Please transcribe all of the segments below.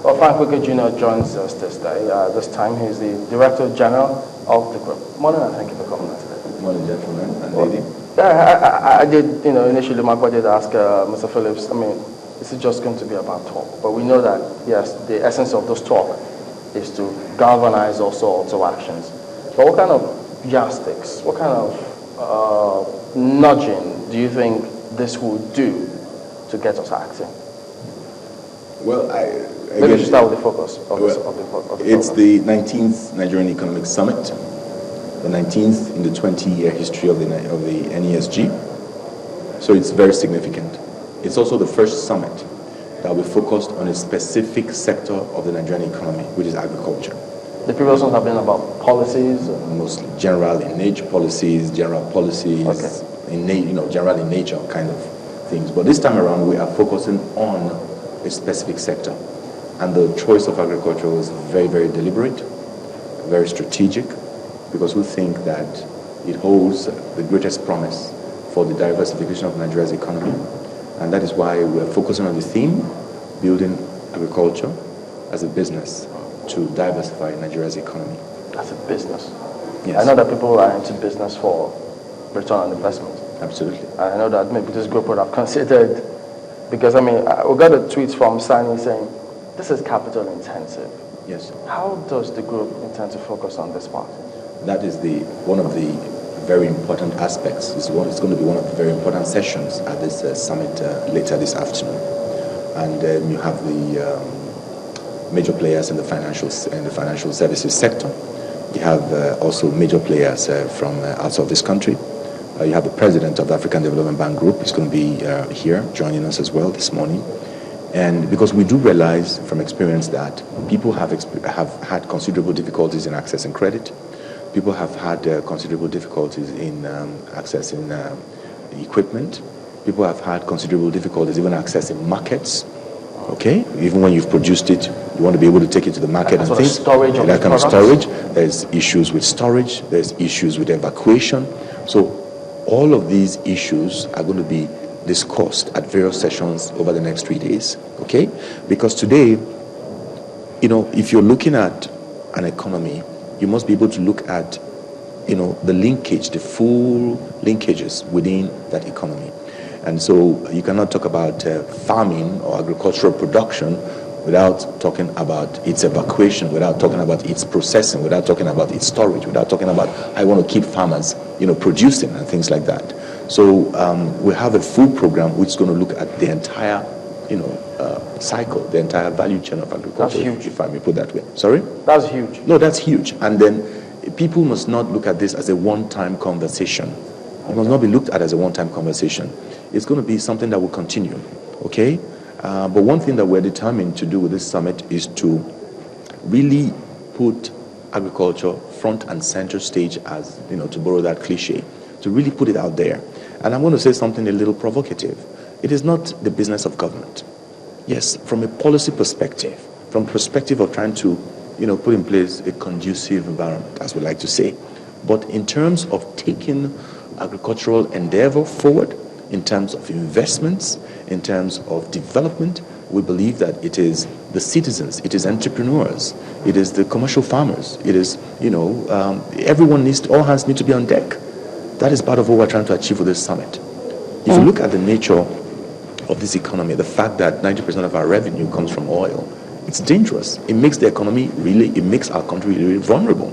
Well, Frank Wicked Jr. joins us this day. This time he's the Director General of the group. Morning, and thank you for coming today. Morning, gentlemen and lady. I did, initially Mark did ask Mr. Phillips, this is just going to be about talk. But we know that, yes, the essence of this talk is to galvanize all sorts of actions. But what kind of yardsticks, what kind of nudging do you think this would do to get us acting? Well, maybe we should start with the focus of the it's the 19th Nigerian Economic Summit, the 19th in the 20-year history of the NESG. So it's very significant. It's also the first summit that will be focused on a specific sector of the Nigerian economy, which is agriculture. The previous ones have been about policies? Mostly general in nature policies, general policies, general in nature kind of things. But this time around, we are focusing on a specific sector. And the choice of agriculture was very, very deliberate, very strategic, because we think that it holds the greatest promise for the diversification of Nigeria's economy. And that is why we're focusing on the theme, building agriculture as a business to diversify Nigeria's economy. As a business? Yes. I know that people are into business for return on investment. Absolutely. I know that maybe this group would have considered, because we got a tweet from Sani saying, this is capital intensive. Yes. How does the group intend to focus on this part? That is one of the very important aspects. It's going to be one of the very important sessions at this summit later this afternoon. And you have the major players in the financial services sector. You have also major players from outside of this country. You have the president of the African Development Bank Group. He's going to be here joining us as well this morning. And because we do realize from experience that people have had considerable difficulties in accessing credit. People have had considerable difficulties in accessing equipment. People have had considerable difficulties even accessing markets. Okay, even when you've produced it, you want to be able to take it to the market and things. Storage of that kind of storage. There's issues with storage. There's issues with evacuation. So all of these issues are going to be discussed at various sessions over the next 3 days. Okay, because today, if you're looking at an economy, you must be able to look at, the linkage, the full linkages within that economy. And so you cannot talk about farming or agricultural production without talking about its evacuation, without talking about its processing, without talking about its storage, without talking about I want to keep farmers, producing and things like that. So we have a full program which is going to look at the entire, cycle, the entire value chain of agriculture. That's huge. If I may put that way. Sorry? That's huge. No, that's huge. And then people must not look at this as a one-time conversation. It must not be looked at as a one-time conversation. It's going to be something that will continue. Okay? But one thing that we're determined to do with this summit is to really put agriculture front and center stage, as to borrow that cliche, to really put it out there. And I'm going to say something a little provocative. It is not the business of government. Yes, from a policy perspective, from the perspective of trying to, put in place a conducive environment, as we like to say. But in terms of taking agricultural endeavor forward, in terms of investments, in terms of development, we believe that it is the citizens, it is entrepreneurs, it is the commercial farmers, it is, everyone all hands need to be on deck. That is part of what we're trying to achieve with this summit. If you look at the nature of this economy, the fact that 90% of our revenue comes from oil, it's dangerous. It makes the economy it makes our country really vulnerable.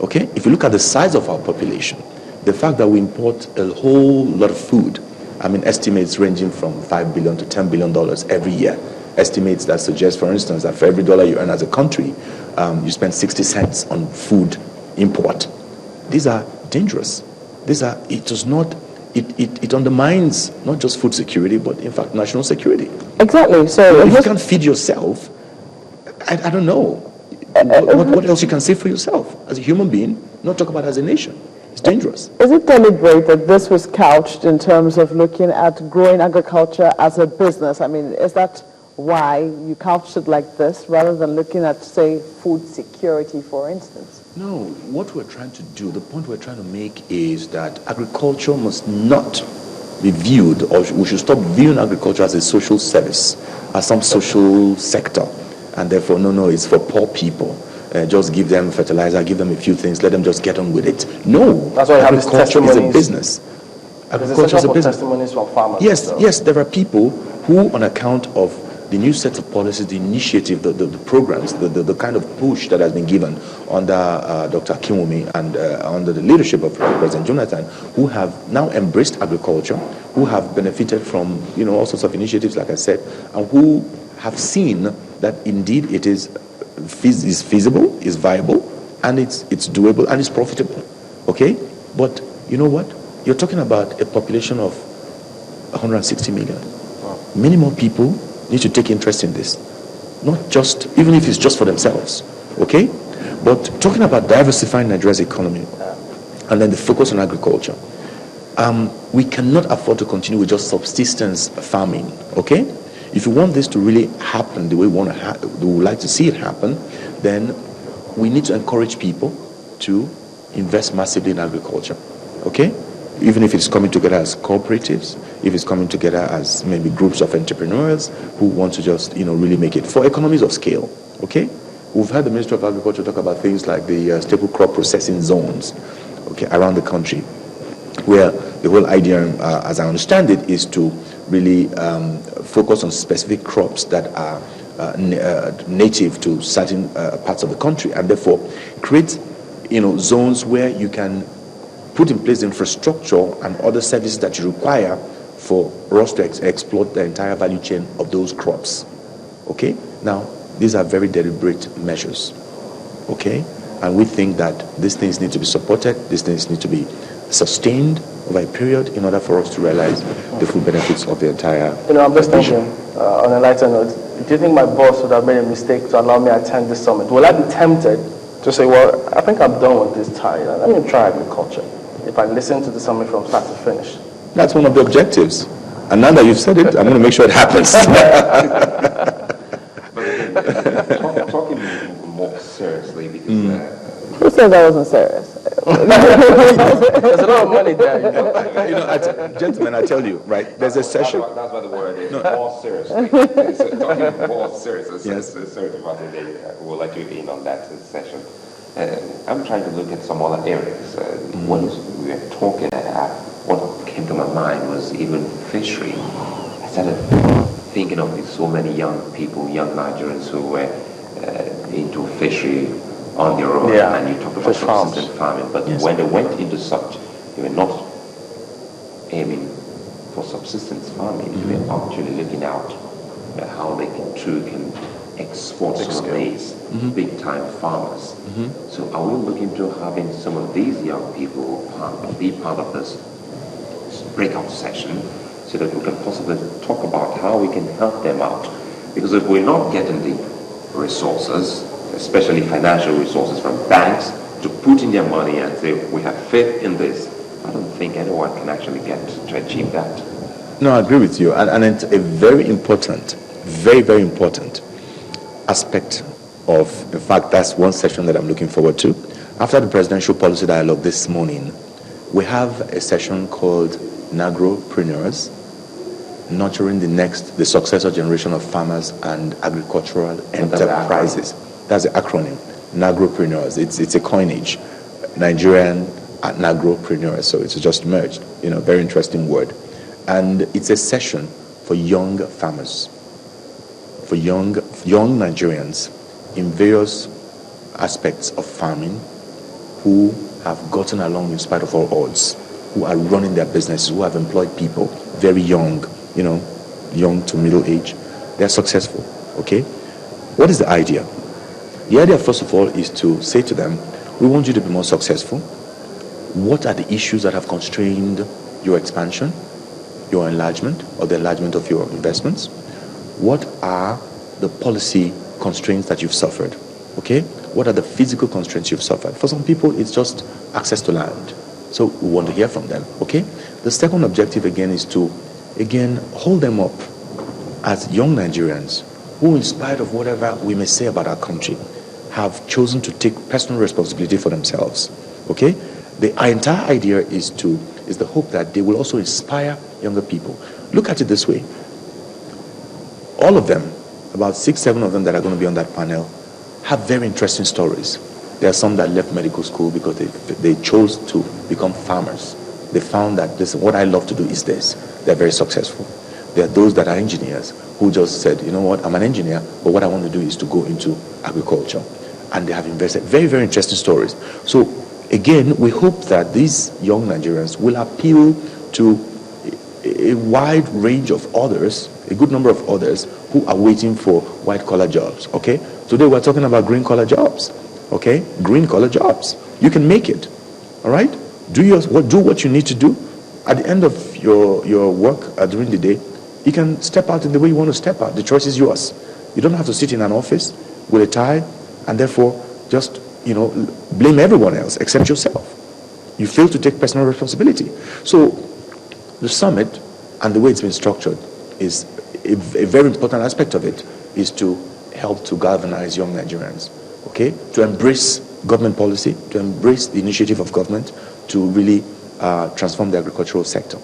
Okay? If you look at the size of our population, the fact that we import a whole lot of food, estimates ranging from $5 billion to $10 billion every year. Estimates that suggest, for instance, that for every dollar you earn as a country, you spend 60 cents on food import. These are dangerous. It undermines not just food security, but in fact national security. Exactly. So if you can't feed yourself, I don't know what else you can say for yourself as a human being, not talk about as a nation. It's dangerous. Is it deliberate that this was couched in terms of looking at growing agriculture as a business? Is that why you couched it like this rather than looking at, say, food security, for instance? No, what we're trying to do, the point we're trying to make is that agriculture must not be viewed, or we should stop viewing agriculture as a social service, as some social sector, and therefore, no, it's for poor people. Just give them fertilizer, give them a few things, let them just get on with it. No, That's why you have these agriculture is a testimonies. business. Agriculture is a business. Testimonies from farmers. Yes, there are people who, on account of the new set of policies, the initiative, the programs, the kind of push that has been given under Dr. Akinwumi and under the leadership of President Jonathan, who have now embraced agriculture, who have benefited from all sorts of initiatives, like I said, and who have seen that indeed it is feasible, is viable, and it's doable, and it's profitable. Okay? But you know what? You're talking about a population of 160 million. Many more people need to take interest in this. Not just, even if it's just for themselves. Okay? But talking about diversifying Nigeria's economy, and then the focus on agriculture, we cannot afford to continue with just subsistence farming. Okay? If you want this to really happen the way we would like to see it happen, then we need to encourage people to invest massively in agriculture. Okay? Even if it's coming together as cooperatives, if it's coming together as maybe groups of entrepreneurs who want to just, really make it for economies of scale. Okay? We've had the Ministry of Agriculture talk about things like the staple crop processing zones, okay, around the country, where the whole idea, as I understand it, is to really focus on specific crops that are native to certain parts of the country, and therefore create, zones where you can put in place infrastructure and other services that you require for us to exploit the entire value chain of those crops. Okay? Now, these are very deliberate measures. Okay? And we think that these things need to be supported, these things need to be sustained over a period in order for us to realize the full benefits of the entire I'm just thinking, on a lighter note, do you think my boss would have made a mistake to allow me to attend this summit? Will I be tempted to say, well, I think I'm done with this tie, let me try agriculture, if I listen to the summit from start to finish? That's one of the objectives. And now that you've said it, I'm going to make sure it happens. But talking more seriously, because... Who said that wasn't serious? There's a lot of money there. Gentlemen, I tell you, right, there's a session. That's why the word is more seriously. Talking more seriously. Yes. Sorry to bother you. We'll let you in on that session. I'm trying to look at some other areas. When we were talking, what came to my mind was even fishery. I started thinking of so many young people, young Nigerians who were into fishery on their own, and you talk about subsistence farming, but when they went into such, they were not aiming for subsistence farming, they were actually looking out at how they can export some of these big-time farmers. So are we looking to having some of these young people be part of this breakout session so that we can possibly talk about how we can help them out? Because if we're not getting the resources, especially financial resources from banks, to put in their money and say, we have faith in this, I don't think anyone can actually get to achieve that. No, I agree with you. And it's a very important, very, very important aspect of, in fact, that's one session that I'm looking forward to. After the Presidential Policy Dialogue this morning, we have a session called Nagropreneurs, nurturing the successor generation of farmers and agricultural enterprises. That's the acronym, Nagropreneurs. It's a coinage, Nigerian Nagropreneurs, so it's just merged. Very interesting word. And it's a session for young farmers, for young Nigerians in various aspects of farming who have gotten along in spite of all odds, who are running their businesses, who have employed people very young, young to middle age. They're successful, okay? What is the idea? The idea, first of all, is to say to them, we want you to be more successful. What are the issues that have constrained your expansion, your enlargement, or the enlargement of your investments? What are the policy constraints that you've suffered? Okay? What are the physical constraints you've suffered? For some people, it's just access to land. So we want to hear from them, okay? The second objective, again, is to, hold them up as young Nigerians who, in spite of whatever we may say about our country, have chosen to take personal responsibility for themselves, okay? The entire idea is the hope that they will also inspire younger people. Look at it this way. All of them about 6, 7 of them that are going to be on that panel have very interesting stories. There are some that left medical school because they chose to become farmers. They found that, listen, what I love to do is this. They're very successful. There are those that are engineers who just said, you know what, I'm an engineer, but what I want to do is to go into agriculture. And they have invested. Very, very interesting stories. So again, we hope that these young Nigerians will appeal to a wide range of others, a good number of others who are waiting for white-collar jobs, okay? Today we're talking about green-collar jobs, okay? Green-collar jobs. You can make it, all right? Do what you need to do. At the end of your work during the day, you can step out in the way you want to step out. The choice is yours. You don't have to sit in an office with a tie and therefore just, blame everyone else except yourself. You fail to take personal responsibility. So the summit and the way it's been structured is a very important aspect of it is to help to galvanize young Nigerians, okay? To embrace government policy, to embrace the initiative of government to really transform the agricultural sector.